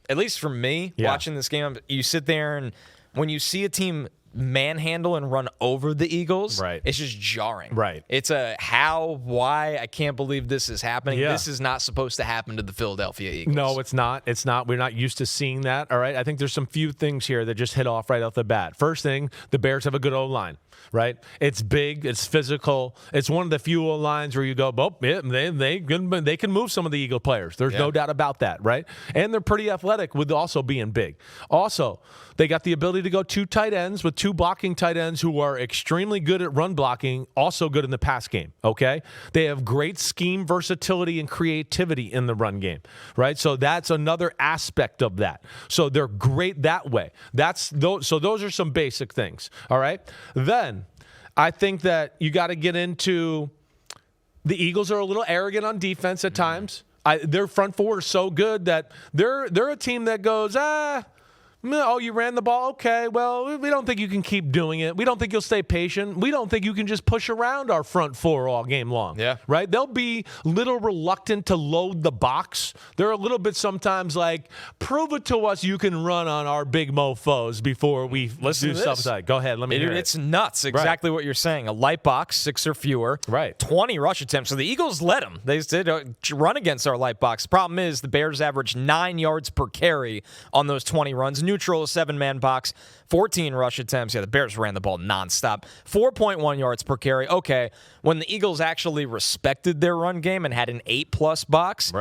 at least for me, watching this game, you sit there and when you see a team manhandle and run over the Eagles, it's just jarring. It's a how, why, I can't believe this is happening. This is not supposed to happen to the Philadelphia Eagles. No, it's not. It's not. We're not used to seeing that, all right? I think there's some few things here that just hit off right off the bat. First thing, the Bears have a good O-line, right? It's big. It's physical. It's one of the few O-lines where you go, oh, yeah, they can move some of the Eagle players. There's no doubt about that, right? And they're pretty athletic with also being big. Also, they got the ability to go 2 tight ends with 2 blocking tight ends who are extremely good at run blocking, also good in the pass game, okay? They have great scheme versatility and creativity in the run game, right? So that's another aspect of that. So they're great that way. So those are some basic things, all right? Then I think that you got to get into the Eagles are a little arrogant on defense at times. Their front four is so good that they're a team that goes, oh, you ran the ball? Okay, well, we don't think you can keep doing it. We don't think you'll stay patient. We don't think you can just push around our front four all game long. Right? They'll be a little reluctant to load the box. They're a little bit sometimes like, prove it to us you can run on our big mofos before we do stuff like. Go ahead, let me hear it. It's nuts, exactly what you're saying. A light box, 6 or fewer. 20 rush attempts. So the Eagles let them. They did run against our light box. Problem is the Bears averaged 9 yards per carry on those 20 runs. Neutral, a 7-man box, 14 rush attempts. The Bears ran the ball nonstop. 4.1 yards per carry. Okay, when the Eagles actually respected their run game and had an 8+ box,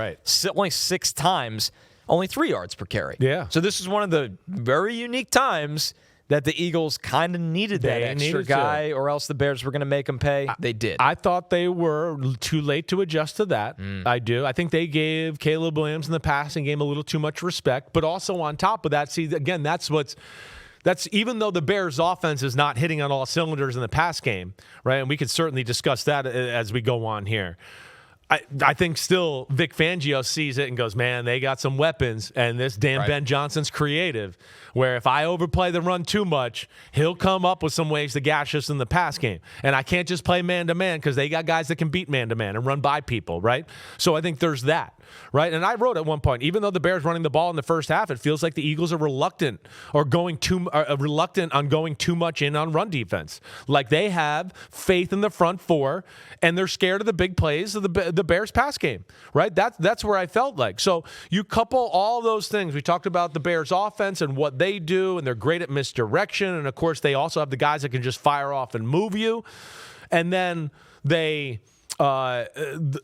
only 6 times, only 3 yards per carry. So this is one of the very unique times that the Eagles kind of needed that extra guy, or else the Bears were going to make them pay. They did. I thought they were too late to adjust to that. I do. I think they gave Caleb Williams in the passing game a little too much respect. But also on top of that, see, again, that's even though the Bears' offense is not hitting on all cylinders in the pass game, right? And we could certainly discuss that as we go on here. I think still Vic Fangio sees it and goes, man, they got some weapons, and this damn Ben Johnson's creative, where if I overplay the run too much, he'll come up with some ways to gash us in the pass game. And I can't just play man-to-man because they got guys that can beat man-to-man and run by people, right? So I think there's that, right? And I wrote at one point, even though the Bears running the ball in the first half, it feels like the Eagles are reluctant on going too much in on run defense. Like they have faith in the front four, and they're scared of the big plays of the Bears pass game, right? That's where I felt like. So you couple all those things. We talked about the Bears offense and what they do, and they're great at misdirection. And of course, they also have the guys that can just fire off and move you. And then the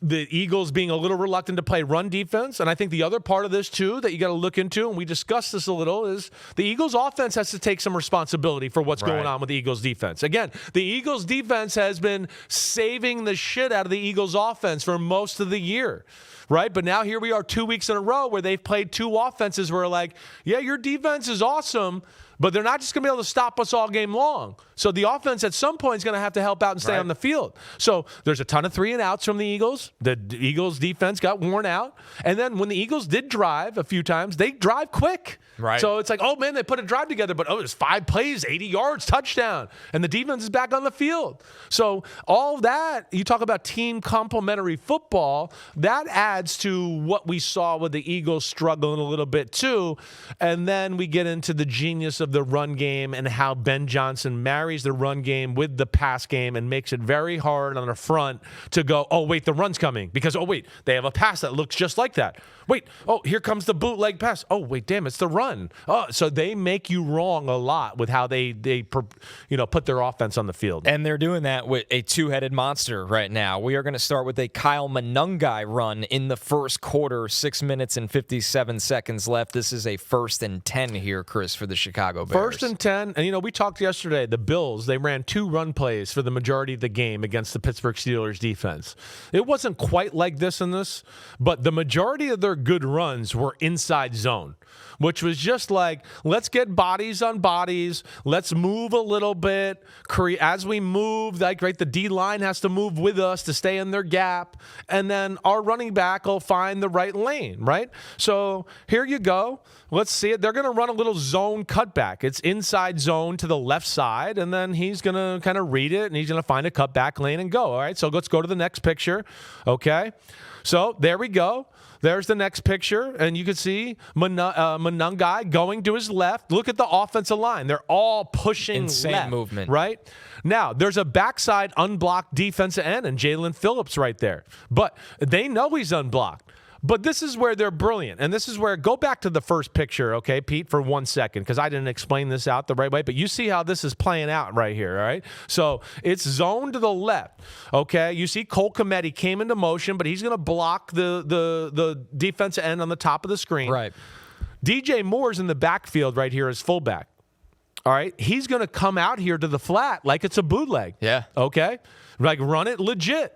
Eagles being a little reluctant to play run defense. And I think the other part of this, too, that you got to look into, and we discussed this a little, is the Eagles offense has to take some responsibility for what's going on with the Eagles defense. Again, the Eagles defense has been saving the shit out of the Eagles offense for most of the year. Right? But now here we are 2 weeks in a row where they've played 2 offenses where like, yeah, your defense is awesome, but they're not just going to be able to stop us all game long. So the offense at some point is going to have to help out and stay on the field. So there's a ton of 3-and-outs from the Eagles. The Eagles defense got worn out. And then when the Eagles did drive a few times, they drive quick. So it's like, oh, man, they put a drive together, but there's 5 plays, 80 yards, touchdown. And the defense is back on the field. So all that, you talk about team complementary football, that adds to what we saw with the Eagles struggling a little bit too. And then we get into the genius of the run game and how Ben Johnson marries the run game with the pass game and makes it very hard on the front to go, oh, wait, the run's coming. Because, oh, wait, they have a pass that looks just like that. Wait, oh, here comes the bootleg pass. Oh, wait, damn, it's the run. Oh, so they make you wrong a lot with how they put their offense on the field. And they're doing that with a 2-headed monster right now. We are going to start with a Kyle Monungai run in the first quarter, 6 minutes and 57 seconds left. This is a 1st and 10 here, Chris, for the Chicago Bears. 1st and 10, and we talked yesterday, the Bills, they ran 2 run plays for the majority of the game against the Pittsburgh Steelers defense. It wasn't quite like this in this, but the majority of their good runs were inside zone, which was just like, let's get bodies on bodies. Let's move a little bit. As we move, the D-line has to move with us to stay in their gap. And then our running back will find the right lane, right? So here you go. Let's see it. They're going to run a little zone cutback. It's inside zone to the left side, and then he's going to kind of read it, and he's going to find a cutback lane and go. All right, so let's go to the next picture. Okay, so there we go. There's the next picture, and you can see Monangai going to his left. Look at the offensive line. They're all pushing Insane left, movement. right? Now, there's a backside unblocked defensive end and Jalen Phillips right there. But they know he's unblocked. But this is where they're brilliant. And this is where, go back to the first picture, okay, Pete, for 1 second, because I didn't explain this out the right way. But you see how this is playing out right here, all right? So it's zoned to the left, okay? You see Cole Kmet came into motion, but he's going to block the defensive end on the top of the screen. Right. DJ Moore's in the backfield right here as fullback. All right? He's going to come out here to the flat like it's a bootleg. Yeah. Okay? Like, run it legit.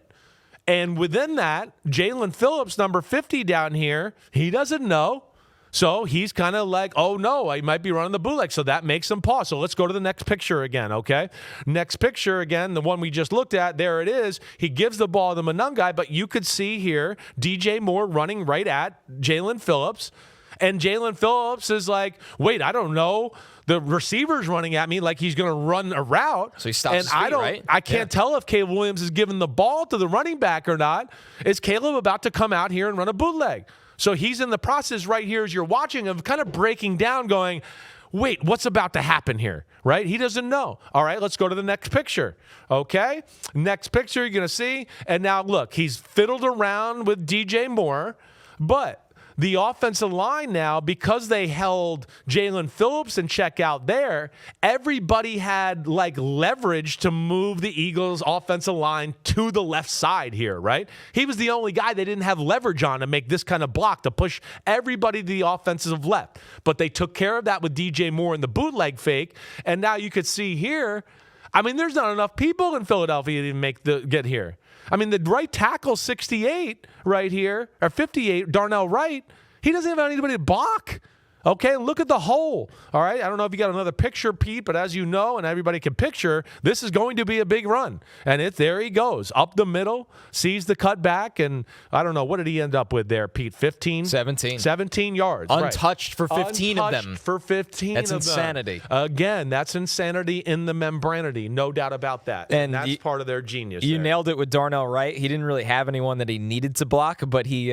And within that, Jalen Phillips, number 50 down here, he doesn't know. So he's kind of like, oh, no, I might be running the bootleg. So that makes him pause. So let's go to the next picture again, okay? Next picture again, the one we just looked at, there it is. He gives the ball to Monangai, but you could see here DJ Moore running right at Jalen Phillips. And Jalen Phillips is like, wait, I don't know. The receiver's running at me like he's going to run a route. So he stops and his feet, right? I can't tell if Caleb Williams is giving the ball to the running back or not. Is Caleb about to come out here and run a bootleg? So he's in the process right here as you're watching of kind of breaking down going, wait, what's about to happen here, right? He doesn't know. All right, let's go to the next picture, okay? Next picture you're going to see. And now, look, he's fiddled around with DJ Moore, but the offensive line now, because they held Jalen Phillips in check out there, everybody had like leverage to move the Eagles' offensive line to the left side here, right? He was the only guy they didn't have leverage on to make this kind of block to push everybody to the offensive left. But they took care of that with DJ Moore and the bootleg fake. And now you could see here, I mean, there's not enough people in Philadelphia to even get here. I mean, the right tackle, 68 right here, or 58, Darnell Wright, he doesn't have anybody to block. Okay, look at the hole. All right, I don't know if you got another picture, Pete, but as you know, and everybody can picture, this is going to be a big run. And there he goes, up the middle, sees the cutback, and I don't know, what did he end up with there, Pete? 15? 17. 17 yards. Untouched for 15 of them. For 15 That's of them. insanity. Again, that's insanity in the membranity, no doubt about that. And that's part of their genius. You nailed it with Darnell Wright. He didn't really have anyone that he needed to block, but he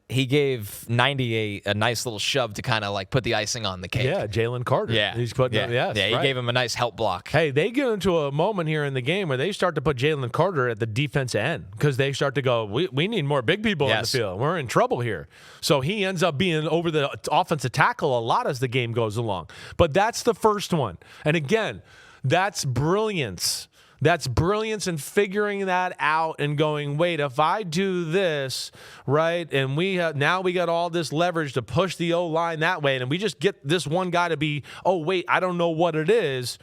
gave 98 a nice little shove to kind of like put the icing on the cake. Yeah, Jalen Carter. Yeah. He's putting he gave him a nice help block. Hey, they get into a moment here in the game where they start to put Jalen Carter at the defensive end because they start to go, we need more big people in the field. We're in trouble here. So he ends up being over the offensive tackle a lot as the game goes along. But that's the first one. And again, that's brilliance. That's brilliance in figuring that out and going, wait, if I do this, right, and now we got all this leverage to push the O-line that way, and we just get this one guy to be, oh, wait, I don't know what it is.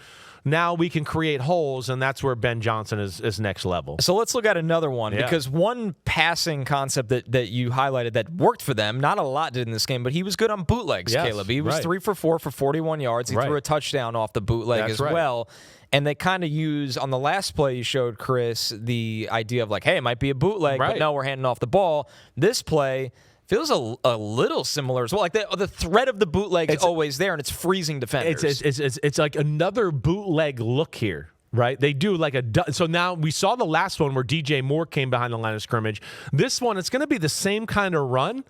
Now we can create holes, and that's where Ben Johnson is next level. So let's look at another one, because one passing concept that you highlighted that worked for them, not a lot did in this game, but he was good on bootlegs, Caleb. He was 3 for 4 for 41 yards. He threw a touchdown off the bootleg as well. And they kind of use, on the last play you showed, Chris, the idea of like, hey, it might be a bootleg, but no, we're handing off the ball. This play feels a little similar as well. Like the threat of the bootleg is always there, and it's freezing defenders. It's like another bootleg look here. Right? They do like so now we saw the last one where DJ Moore came behind the line of scrimmage. This one, it's going to be the same kind of run,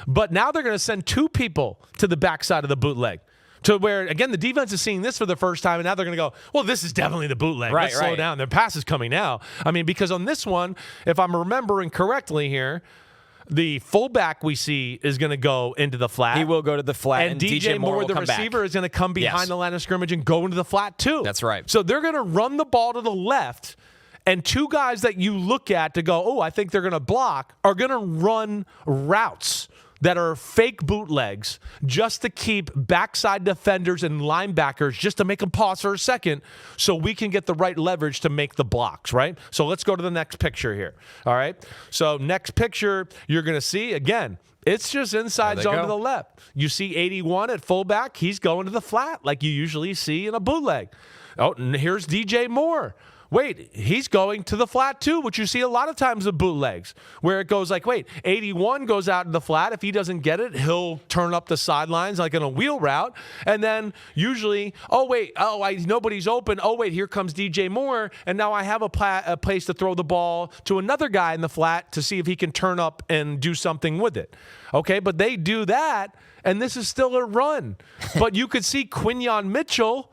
but now they're going to send 2 people to the backside of the bootleg. To where, again, the defense is seeing this for the first time, and now they're going to go, well, this is definitely the bootleg. Let's slow down. Their pass is coming now. I mean, because on this one, if I'm remembering correctly here, the fullback we see is going to go into the flat. He will go to the flat, and DJ Moore, the receiver, is going to come behind the line of scrimmage and go into the flat too. That's right. So they're going to run the ball to the left, and 2 guys that you look at to go, oh, I think they're going to block, are going to run routes that are fake bootlegs just to keep backside defenders and linebackers, just to make them pause for a second so we can get the right leverage to make the blocks, right? So let's go to the next picture here, all right? So next picture, you're going to see, again, it's just inside zone to the left. You see 81 at fullback. He's going to the flat like you usually see in a bootleg. Oh, and here's DJ Moore. wait, he's going to the flat too, which you see a lot of times with bootlegs, where it goes like, wait, 81 goes out in the flat. If he doesn't get it, he'll turn up the sidelines like in a wheel route. And then usually, nobody's open. Oh, wait, here comes DJ Moore. And now I have a place to throw the ball to another guy in the flat to see if he can turn up and do something with it. Okay, but they do that, and this is still a run. But you could see Quinyon Mitchell,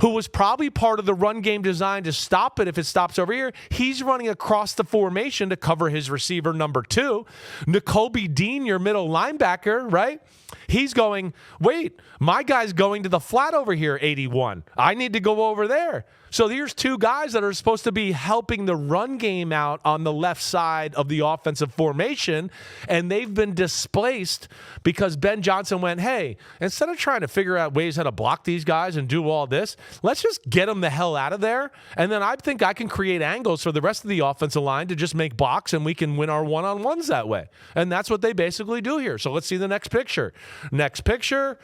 who was probably part of the run game design to stop it if it stops over here. He's running across the formation to cover his receiver number 2. Nakobe Dean, your middle linebacker, right? He's going, wait, my guy's going to the flat over here, 81. I need to go over there. So here's 2 guys that are supposed to be helping the run game out on the left side of the offensive formation, and they've been displaced because Ben Johnson went, hey, instead of trying to figure out ways how to block these guys and do all this, let's just get them the hell out of there, and then I think I can create angles for the rest of the offensive line to just make blocks, and we can win our one-on-ones that way. And that's what they basically do here. So let's see the next picture. Next picture,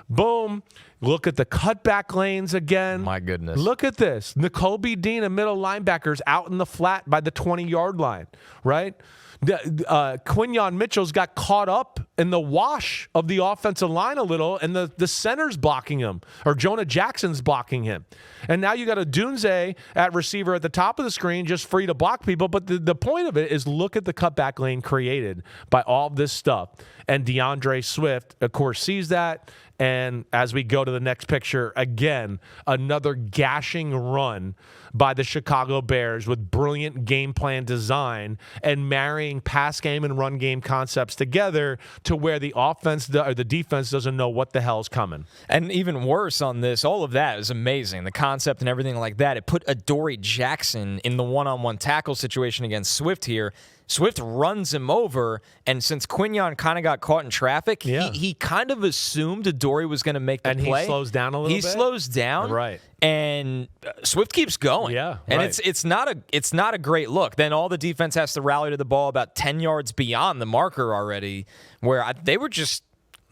boom. Look at the cutback lanes again. My goodness. Look at this. Nakobe Dean, a middle linebacker, is out in the flat by the 20-yard line, right? Quinyon Mitchell's got caught up in the wash of the offensive line a little, and the center's blocking him, or Jonah Jackson's blocking him. And now you got a Dunze at receiver at the top of the screen, just free to block people. But the point of it is look at the cutback lane created by all of this stuff. And DeAndre Swift, of course, sees that. And as we go to the next picture, again, another gashing run by the Chicago Bears with brilliant game plan design and marrying pass game and run game concepts together to where the offense or the defense doesn't know what the hell's coming. And even worse on this, all of that is amazing. The concept and everything like that. It put Adoree Jackson in the one-on-one tackle situation against Swift here. Swift runs him over, and since Quinyon kind of got caught in traffic, he kind of assumed Adoree was going to make the play. And he slows down a little bit? He slows down. Right. And Swift keeps going. Yeah. And right. it's not a great look. Then all the defense has to rally to the ball about 10 yards beyond the marker already, where they were just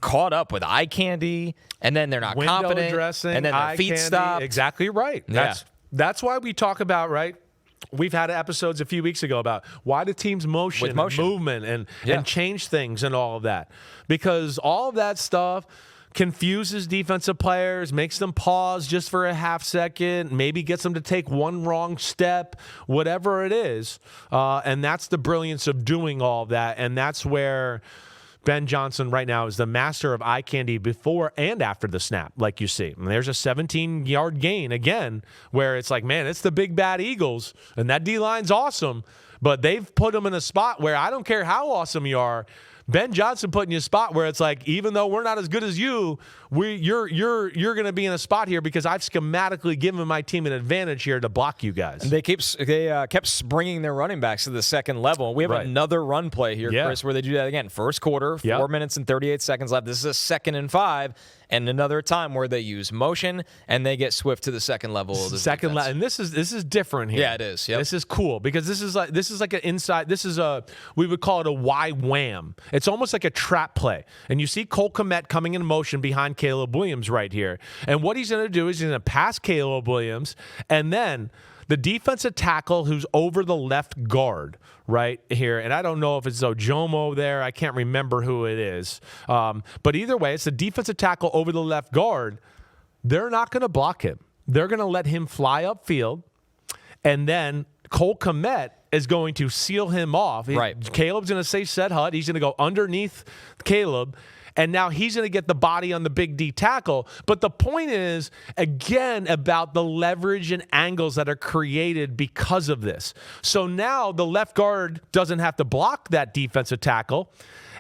caught up with eye candy, and then they're not Window confident, dressing, and then their feet stop. Exactly right. Yeah. That's why we talk about, right? We've had episodes a few weeks ago about why do teams motion. And movement and change things and all of that. Because all of that stuff confuses defensive players, makes them pause just for a half second, maybe gets them to take one wrong step, whatever it is. And that's the brilliance of doing all of that. And that's where Ben Johnson right now is the master of eye candy before and after the snap, like you see. And there's a 17-yard gain again where it's like, man, it's the big bad Eagles, and that D-line's awesome, but they've put them in a spot where I don't care how awesome you are, Ben Johnson put in a spot where it's like, even though we're not as good as you, you're going to be in a spot here because I've schematically given my team an advantage here to block you guys. They kept springing their running backs to the second level. We have another run play here, Chris, where they do that again. First quarter, 4 minutes and 38 seconds left. This is a 2nd and 5. And another time where they use motion and they get Swift to the second level of the second level. And this is different here. Yeah, it is. Yep. This is cool because this is like an inside. We would call it a Y wham. It's almost like a trap play. And you see Cole Kmet coming in motion behind Caleb Williams right here. And what he's going to do is he's going to pass Caleb Williams, and then the defensive tackle who's over the left guard right here, and I don't know if it's Ojomo there. I can't remember who it is. But either way, it's the defensive tackle over the left guard. They're not going to block him. They're going to let him fly upfield, and then Cole Kmet is going to seal him off. Right. Caleb's going to say set hut. He's going to go underneath Caleb. And now he's going to get the body on the big D tackle. But the point is, again, about the leverage and angles that are created because of this. So now the left guard doesn't have to block that defensive tackle.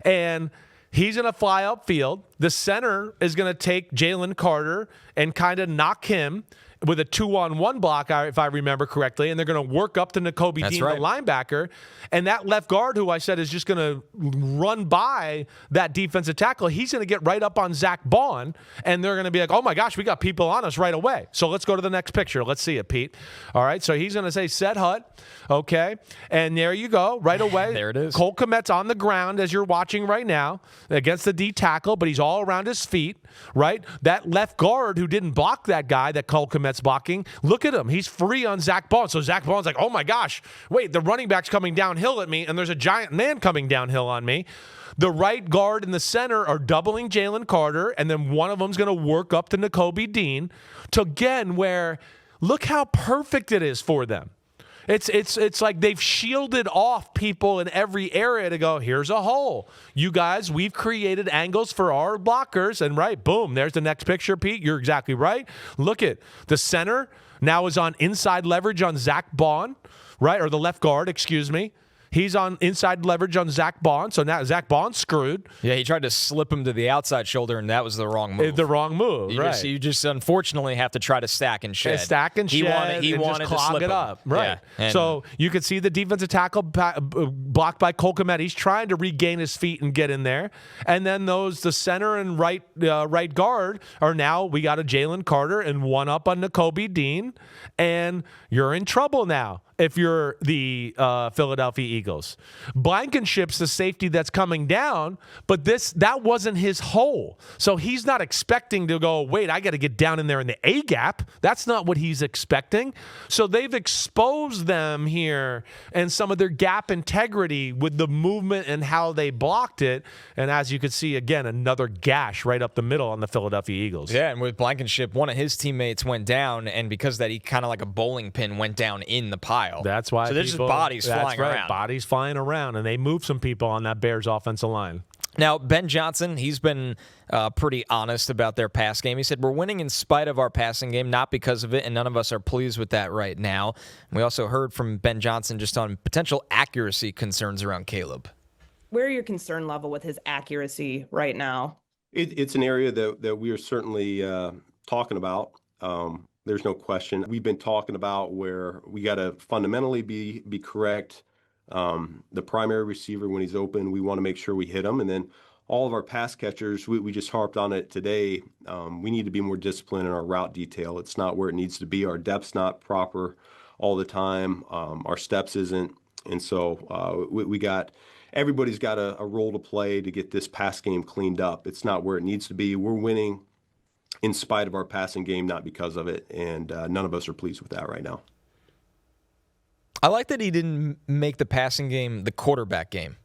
And he's going to fly upfield. The center is going to take Jalen Carter and kind of knock him with a 2-on-1 block, if I remember correctly, and they're going to work up to Nakobe Dean, the linebacker, and that left guard, who I said is just going to run by that defensive tackle, he's going to get right up on Zach Bond, and they're going to be like, oh my gosh, we got people on us right away. So let's go to the next picture. Let's see it, Pete. All right, so he's going to say set hut, okay, and there you go, right away. There it is. Cole Kmet's on the ground, as you're watching right now, against the D tackle, but he's all around his feet, right? That left guard who didn't block that guy that Cole Kmet Decimate's blocking. Look at him. He's free on Zach Bond. So Zach Bond's like, oh my gosh, wait, the running back's coming downhill at me, and there's a giant man coming downhill on me. The right guard and the center are doubling Jalen Carter, and then one of them's going to work up to Nakobe Dean to, again, where look how perfect it is for them. It's like they've shielded off people in every area to go, here's a hole. You guys, we've created angles for our blockers, and right, boom, there's the next picture, Pete. You're exactly right. Look at the center now is on inside leverage on Zach Bond, right, or the left guard, excuse me. He's on inside leverage on Zach Bond, so now Zach Bond's screwed. Yeah, he tried to slip him to the outside shoulder, and that was the wrong move. The wrong move, right. You just unfortunately have to try to stack and shed. He wanted to clog it up. Right. Yeah. So you could see the defensive tackle blocked by Cole Kmet. He's trying to regain his feet and get in there. And then the center and right guard are now, we got a Jalen Carter and one up on Nakobe Dean, and you're in trouble now if you're the Philadelphia Eagles. Blankenship's the safety that's coming down, but that wasn't his hole. So he's not expecting to go, wait, I got to get down in there in the A gap. That's not what he's expecting. So they've exposed them here and some of their gap integrity with the movement and how they blocked it. And as you could see, again, another gash right up the middle on the Philadelphia Eagles. Yeah, and with Blankenship, one of his teammates went down, and because of that, he kind of like a bowling pin went down in the pile. That's why. So there's just bodies flying around. Bodies flying around, and they moved some people on that Bears offensive line. Now, Ben Johnson, he's been pretty honest about their pass game. He said, we're winning in spite of our passing game, not because of it, and none of us are pleased with that right now. And we also heard from Ben Johnson just on potential accuracy concerns around Caleb. Where are your concern level with his accuracy right now? It's an area that we are certainly talking about. There's no question. We've been talking about where we got to fundamentally be correct. The primary receiver, when he's open, we want to make sure we hit him. And then all of our pass catchers, we just harped on it today. We need to be more disciplined in our route detail. It's not where it needs to be. Our depth's not proper all the time. Our steps isn't. And so everybody's got a role to play to get this pass game cleaned up. It's not where it needs to be. We're winning in spite of our passing game, not because of it. And none of us are pleased with that right now. I like that he didn't make the passing game the quarterback game.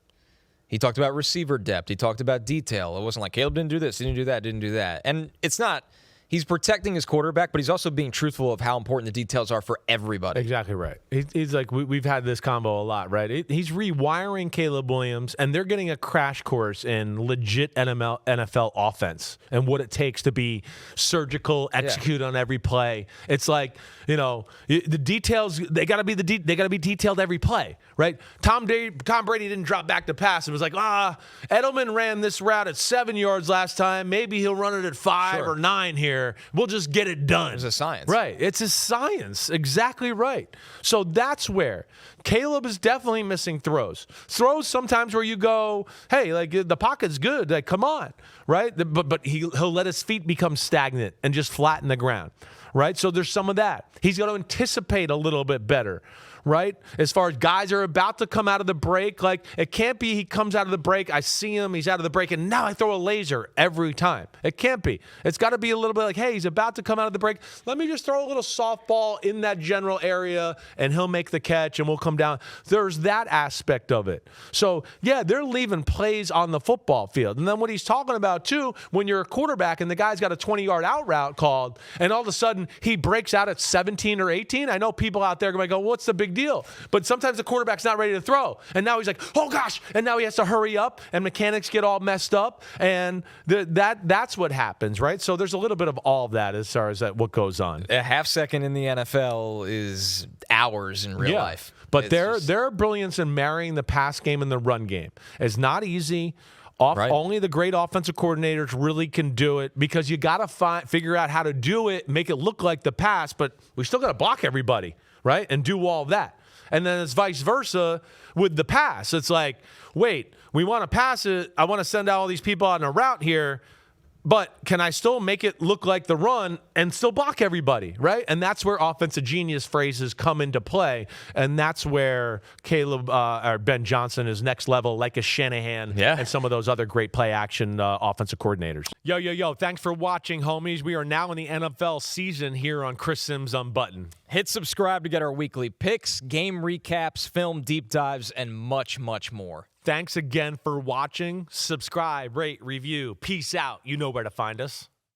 He talked about receiver depth. He talked about detail. It wasn't like Caleb didn't do this, didn't do that, didn't do that. And it's not. He's protecting his quarterback, but he's also being truthful of how important the details are for everybody. Exactly right. He's like, we've had this combo a lot, right? He's rewiring Caleb Williams, and they're getting a crash course in legit NFL offense and what it takes to be surgical, execute on every play. It's like, the details, they got to be detailed every play, right? Tom Brady didn't drop back to pass. It was like, Edelman ran this route at 7 yards last time. Maybe he'll run it at 5 or 9 here. We'll just get it done. It's a science. Right. It's a science. Exactly right. So that's where Caleb is definitely missing throws. Throws sometimes where you go, hey, like the pocket's good. Like, come on. Right. But he'll let his feet become stagnant and just flatten the ground. Right. So there's some of that. He's going to anticipate a little bit better. Right? As far as guys are about to come out of the break, like it can't be he comes out of the break, I see him, he's out of the break, and now I throw a laser every time. It can't be. It's got to be a little bit like, hey, he's about to come out of the break. Let me just throw a little softball in that general area, and he'll make the catch, and we'll come down. There's that aspect of it. So, yeah, they're leaving plays on the football field. And then what he's talking about, too, when you're a quarterback and the guy's got a 20-yard out route called, and all of a sudden he breaks out at 17 or 18, I know people out there are going to go, what's the big deal? But sometimes the quarterback's not ready to throw. And now he's like, oh, gosh. And now he has to hurry up, and mechanics get all messed up. And that's what happens, right? So there's a little bit of all of that as far as what goes on. A half second in the NFL is hours in real life. But their brilliance in marrying the pass game and the run game is not easy. Right. Only the great offensive coordinators really can do it because you got to figure out how to do it, make it look like the pass, but we still got to block everybody, right? And do all that. And then it's vice versa with the pass. It's like, wait, we want to pass it. I want to send out all these people on a route here. But can I still make it look like the run and still block everybody, right? And that's where offensive genius phrases come into play. And that's where Caleb or Ben Johnson is next level, like a Shanahan and some of those other great play action offensive coordinators. Yo. Thanks for watching, homies. We are now in the NFL season here on Chris Simms Unbuttoned. Hit subscribe to get our weekly picks, game recaps, film deep dives, and much, much more. Thanks again for watching. Subscribe, rate, review. Peace out. You know where to find us.